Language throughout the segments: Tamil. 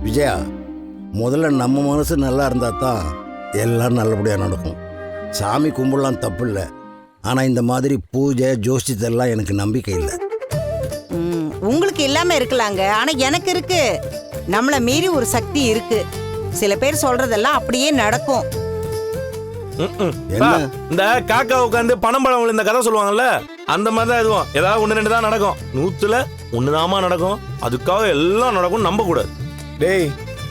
விஜயா, முதல்ல நம்ம மனசு நல்லா இருந்தால் தான் எல்லாம் நல்லபடியாக நடக்கும். சாமி கும்பிடலாம் தப்பு இல்லை, ஆனால் இந்த மாதிரி பூஜை ஜோசியத்தெல்லாம் எனக்கு நம்பிக்கை இல்லை. உங்களுக்கு இல்லாம இருக்கலாங்க, ஆனா எனக்கு இருக்கு. நம்மள மீறி ஒரு சக்தி இருக்கு. சில பேர் சொல்றதெல்லாம் அப்படியே நடக்கும். இந்த காக்கா உட்காந்து பணம் இந்த கதை சொல்லுவாங்கல்ல, அந்த மாதிரி தான் எதுவும் ஏதாவது 1-2 தான் நடக்கும். 100ல் 1 நடக்கும். அதுக்காக எல்லாம் நடக்கும் நம்ப கூடாது. டேய்,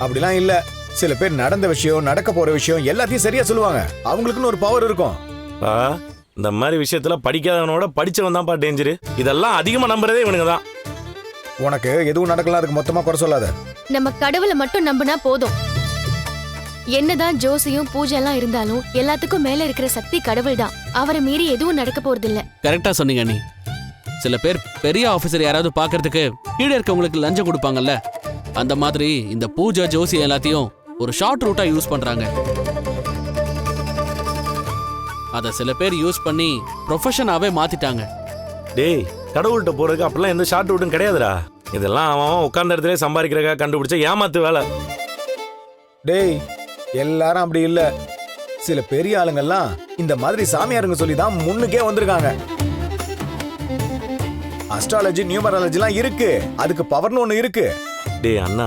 அப்படிலாம் இல்ல. சில பேர் நடந்த விஷயம், நடக்க போற விஷயம் எல்லாத்தையும் சரியா சொல்லுவாங்க. அவங்களுக்குன்னு ஒரு பவர் இருக்கும். இந்த மாதிரி விஷயத்துல படிக்காதவனோட படிச்சவன் தான்ப்பா டேஞ்சரு. இதெல்லாம் அதிகமா நம்புறதே இவனுங்க தான். உனக்கு எதுவும் நடக்கலாம், அதுக்கு மொத்தமா குறை சொல்லாத. நம்ம கடவுளை மட்டும் நம்பினா போதும். என்னதான் ஜோசியும் பூஜை எல்லாம் இருந்தாலும் எல்லாத்துக்கும் மேல இருக்கிற சக்தி கடவுள் தான். அவரை மீறி எதுவும் நடக்க போறது இல்ல. கரெக்டா சொன்னீங்க நீ. சில பேர் பெரிய ஆபீசர் யாராவது பாக்குறதுக்கு கீழே இருக்கவங்களுக்கு லஞ்சம் கொடுப்பாங்கல்ல, அந்த மாதிரி இந்த பூஜை ஜோசியம் எல்லாத்தையும் ஒரு ஷார்ட் ரூட்டா யூஸ் பண்றாங்க. அத சில பேர் யூஸ் பண்ணி ப்ரொஃபஷனாவே மாத்திட்டாங்க. டேய், கடவுள்கிட்ட போறதுக்கு அப்படிலாம் எந்த ஷார்ட் ரூட்டும் கிடையாதுடா. இதெல்லாம் அவன் உட்கார்ந்த இடத்துல சம்பாதிக்கிறக்கா கண்டுபிடிச்ச ஏமாத்து வேலை. டேய், எல்லாரும் அப்படி இல்ல. சில பெரிய ஆளுங்கெல்லாம் இந்த மாதிரி சாமியாருங்க சொல்லி தான் முன்னுக்கே வந்திருக்காங்க. அஸ்ட்ராலஜி, நியூமராலஜிலாம் இருக்கு. அதுக்கு பவர்னு ஒண்ணு இருக்கு. டேய் அண்ணா,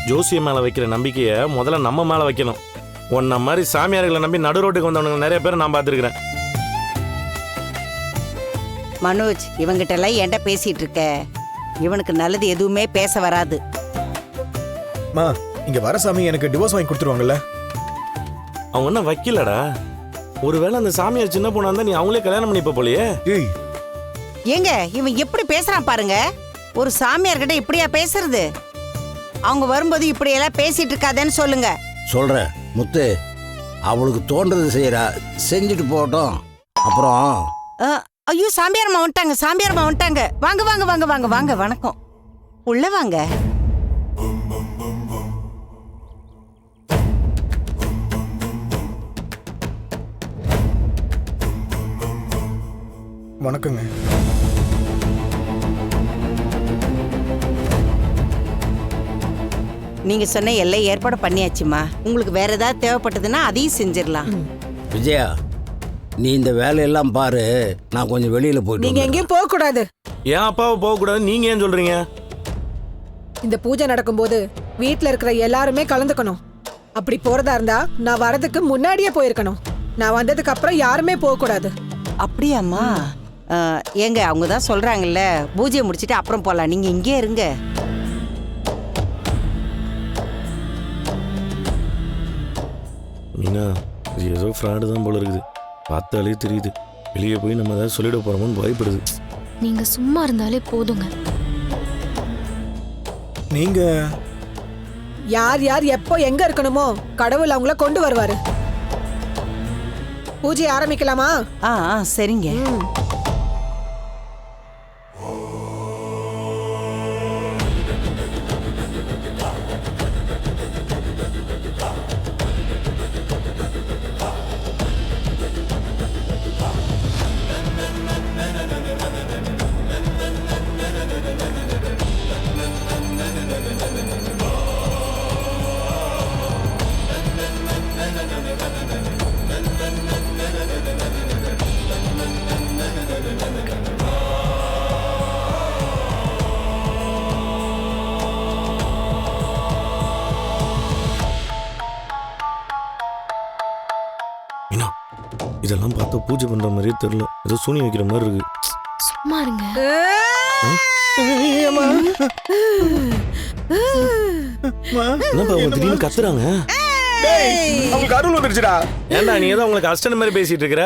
ஜோசிய மேல வைக்கிற நம்பிக்கைய முதல்ல நம்ம மேல வைக்கணும். உன்ன மாதிரி சாமியார்களை நம்பி நடு ரோட்டுக்கு வந்தவனுங்க நிறைய பேர் நான் பார்த்துருக்கிறேன். மனோஜ், இவங்கிட்ட எல்லாம் ஏன்டா பேசிட்டு இருக்க? இவனுக்கு நல்லது எதுவுமே பேச வராது. மா, இங்க வர சாமி எனக்கு டிவோர்ஸ் வாங்கி கொடுத்துருவாங்கல்ல? அவங்க என்ன வக்கீலடா? ஒருவேளை அந்த சாமியார் சின்ன பொண்ணா இருந்தா நீ அவங்களே கல்யாணம் பண்ணிப்ப போலயே. ஏங்க, இவன் எப்படி பேசுறான் பாருங்க. ஒரு சாமியார்கிட்ட இப்படியா பேசுறது? அவங்க வரும்போது இப்படி எல்லாம் பேசிட்டு இருக்காதேன்னு சொல்லுங்க. சொல்கிறேன் முத்து, அவளுக்கு தோன்றது செய்கிறா, செஞ்சுட்டு போகட்டும். அப்புறம் ஐயோ, சாமியாரம்மா வந்துட்டாங்க, சாமியாரம்மா வந்துட்டாங்க. வாங்க வாங்க வாங்க வாங்க வாங்க, வணக்கம். உள்ள வாங்க. வணக்கங்க. நீங்க சொன்ன எல்லாம் ஏற்பாடு பண்ணியாச்சுமா. உங்களுக்கு வேற ஏதாவது தேவைப்பட்டதுன்னா அதையும் செஞ்சிடலாம். விஜயா, நீ இந்த வேலையெல்லாம் பாரு, நான் கொஞ்சம் வெளியில போயிட்டு. நீங்க எங்கேயும் போக கூடாது. ஏன் அப்பாவை போக கூடாது நீங்க ஏன் சொல்றீங்க? இந்த பூஜை நடக்கும்போது வீட்ல இருக்கிற எல்லாருமே கலந்துக்கணும். அப்படி போறதா இருந்தா நான் வரதுக்கு முன்னாடியே போயிருக்கணும். நான் வந்ததுக்கு அப்புறம் யாருமே போக கூடாது. அப்படியாம்மா? ஏங்க, அவங்க தான் சொல்றாங்கல்ல, பூஜையை முடிச்சிட்டு அப்புறம் போலாம். நீங்க இங்கே இருங்க. மீனா, இது ஏதோ ஃப்ராடு தான் போல இருக்குது. பார்த்தாலே தெரியுது. வெளியே போய் நம்ம ஏதாவது சொல்லிட போறோமோன்னு பயப்படுது. நீங்க சும்மா இருந்தாலே போதுங்க. நீங்க யார் யார் எப்போ எங்க இருக்கணுமோ கடவுள் அவங்கள கொண்டு வருவாரு. பூஜை ஆரம்பிக்கலாமா? சரிங்க. இதெல்லாம் பார்த்தா பூஜை பண்ற மாதிரியே தெரியல. ஏதோ சூனி வைக்கிற மாதிரி இருக்கு. சும்மா இருங்க. என்னப்பா அவங்க திடீர்னு கத்துறாங்க? அவங்களுக்கு அருள் வந்துருச்சுடா. ஏன்டா நீ ஏதோ உங்களுக்கு அஸ்டன் மாதிரி பேசிட்டு இருக்கிற?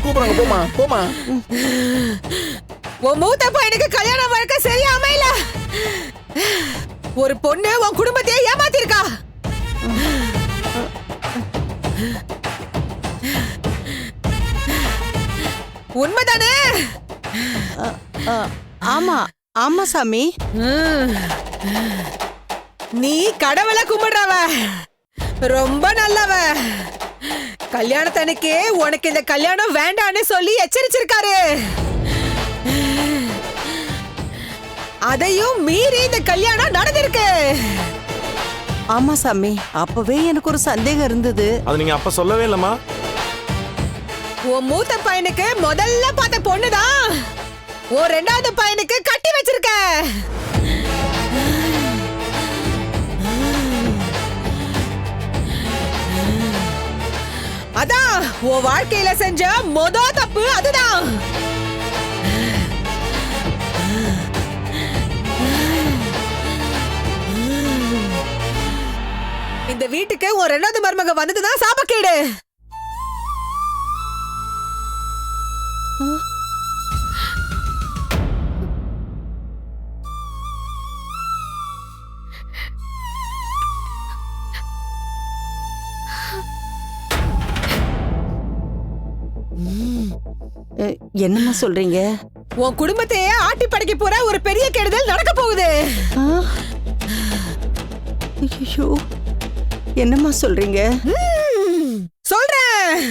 கூப்பிடுறாங்க, போமா போமா. உன் மூத்த பையனுக்கு கல்யாண வாழ்க்கை சரியா அமையல. ஒரு பொண்ணு உன் குடும்பத்தையே ஏமாத்திருக்கா. உண்மைதானே? ஆமா ஆமா சாமி. நீ கடவுளை கும்பிடுறவ, ரொம்ப நல்லவ. கல்யாணத்தன்னைக்கு உனக்கு இந்த கல்யாணம் வேண்டான்னு சொல்லி எச்சரிச்சிருக்காரு. அதையும் மீறி இந்த கல்யாணம் நடந்திருக்கு. ஆமா சாமி, அப்பவே எனக்கு ஒரு சந்தேகம் இருந்தது. அது நீங்க அப்ப சொல்லவே இல்லம்மா. உன் மூத்த பையனுக்கு முதல்ல பார்த்த பொண்ணுதான் உன் ரெண்டாவது பையனுக்கு கட்டி வச்சிருக்க. அதான் உன் வாழ்க்கையில செஞ்ச மொத தப்பு அதுதான். இந்த வீட்டுக்கு உன் ரெண்டாவது மருமக வந்ததுதான் சாபக்கேடு. என்னம்மா சொல்றீங்க? உன் குடும்பத்தையே ஆட்டி படைக்க போற ஒரு பெரிய கெடுதல் நடக்க போகுது. ஐயோ, என்னம்மா சொல்றீங்க? சொல்றேன்.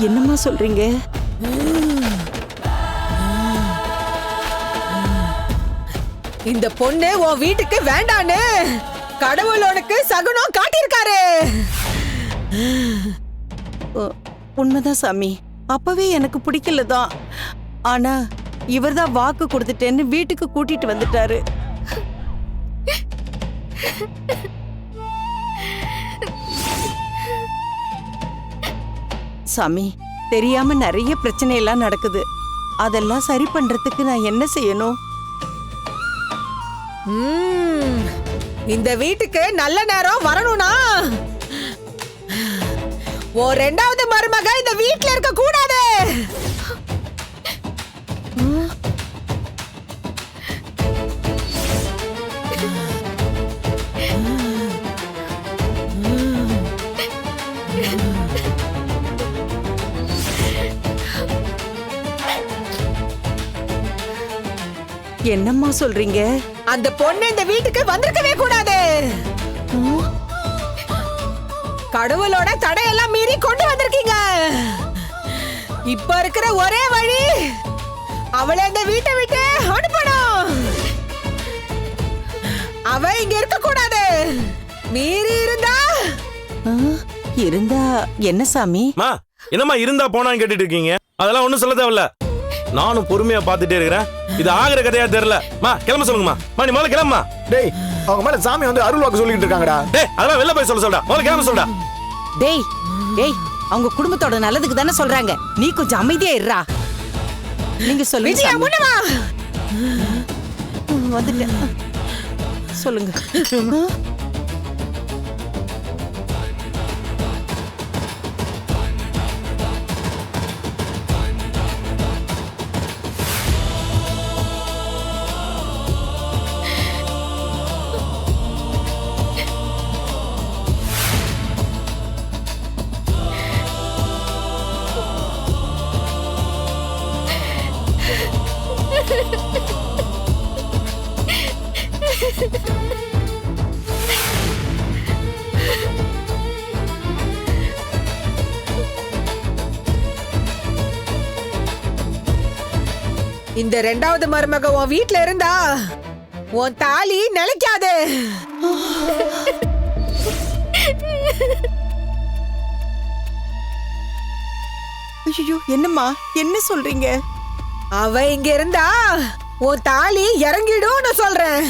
என்னம்மா சொல்றீங்க? இந்த பொண்ணு உன் வீட்டுக்கு வேண்டான்னு கடவுளோனுக்கு சகுனம் காட்டியிருக்காரு. உண்மைதான் சாமி, அப்பவே எனக்கு பிடிக்கலதான். ஆனா இவர்தான் வாக்கு கொடுத்துட்டேன்னு வீட்டுக்கு கூட்டிட்டு வந்துட்டாரு. சாமி, தெரியாம நிறைய பிரச்சனை எல்லாம் நடக்குது. அதெல்லாம் சரி பண்றதுக்கு நான் என்ன செய்யணும்? இந்த வீட்டுக்கு நல்ல நேரம் வரணும்னா உன் ரெண்டாவது மருமக இந்த வீட்டுல இருக்க கூடாது. என்னம்மா சொல்றீங்க? அந்த பொண்ணு இந்த வீட்டுக்கு வந்திருக்கவே கூடாது. கடவுளோட தடையெல்லாம் மீறி கொண்டு வந்திருக்கீங்க. இப்ப இருக்கிற ஒரே வழி அவளை இந்த வீட்டை விட்டு அனுப்பணும். அவ இங்க இருக்க கூடாது. மீறி இருந்தா என்ன சாமி? என்னம்மா இருந்தா போனான்னு கேட்டுட்டு இருக்கீங்க? அதெல்லாம் ஒண்ணும் சொல்ல தேவையில்ல. நானும் பொறுமையா பாத்துட்டே இருக்கிறேன். இது ஆகிற கதையா தெரியல. கிளம்ப சொல்லுங்கம்மா. நீ முதல்ல கிளம்பா. டேய், அவங்க மேல சாமி வந்து அருள் வாக்கு சொல்லிட்டு இருக்காங்கடா. டேய், அதெல்லாம் வெளில போய் சொல்றா. முதல்ல கிளம்ப சொல்றா. டேய் டேய், அவங்க குடும்பத்தோட நல்லதுக்கு தானே சொல்றாங்க. நீ கொஞ்சம் அமைதியா இருடா. நீங்க சொல்லுங்க விஜயா, சாமி. முன்ன வா. வந்துட்டேன். சொல்லுங்க. இந்த ரெண்டாவது மருமக உன் வீட்ல இருந்தா உன் தாலி நிலைக்காது. ஐயோ, என்னம்மா என்ன சொல்றீங்க? அவ இங்க இருந்தா உன் தாலி இறங்கிடும் சொல்றேன்.